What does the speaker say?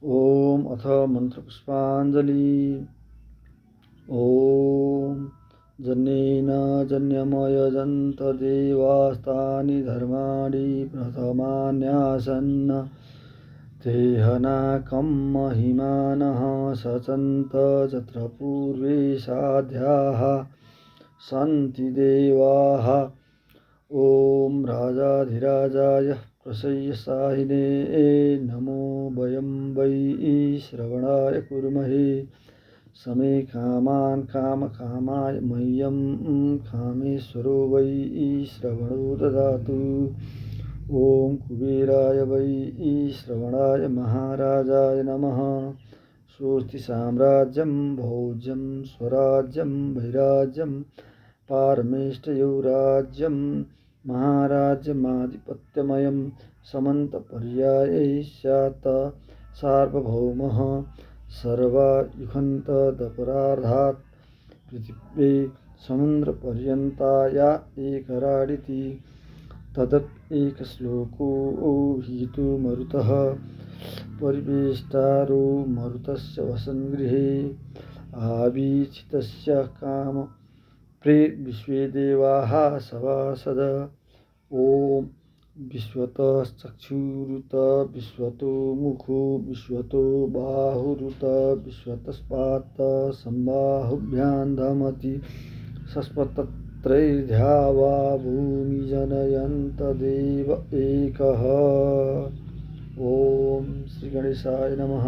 ओम अथ मंत्रपुष्पांजलि। ओम जन्येन जन्यमयजन्त देवास्तानि धर्माणि प्रथमान्यासन् तेहनाकं महिमानः सचन्त तत्र पूर्वे साध्याः सन्ति देवाः। ओम राजाधिराजाय प्रसय्यसाहिने नमो वयं वै श्रवणाय कुर्महे समे कामान् कामकामाय मह्यं कामेश्वरो वै श्रवणो ददातु। ओम कुबेराय वै श्रवणाय महाराजाय नमः। स्वस्ति साम्राज्यं भोज्यं स्वराज्यं वैराज्यं पारमेष्टयौराज्यं महाराज्यमाधिपत्यमयं समन्तपर्यायै स्यात् सार्वभौमः सर्वयुगन्तदपरार्धात् पृथिवी समुद्रपर्यन्ता या एकराडिति तदत् एकश्लोको हीतु मरुतः परिवेष्टारो मरुतस्य वसन्गृहे आवीक्षितस्य काम प्रे विश्वे देवाः सभासद। ओम विश्वतश्चक्षुरुत विश्वतो मुखो विश्वतो बाहुरुत विश्वतस्पात् सम्बाहुभ्यां धमति सस्पतत्रैर्ध्यावा भूमि जनयन्त देव एकः। ओम श्री गणेशाय नमः।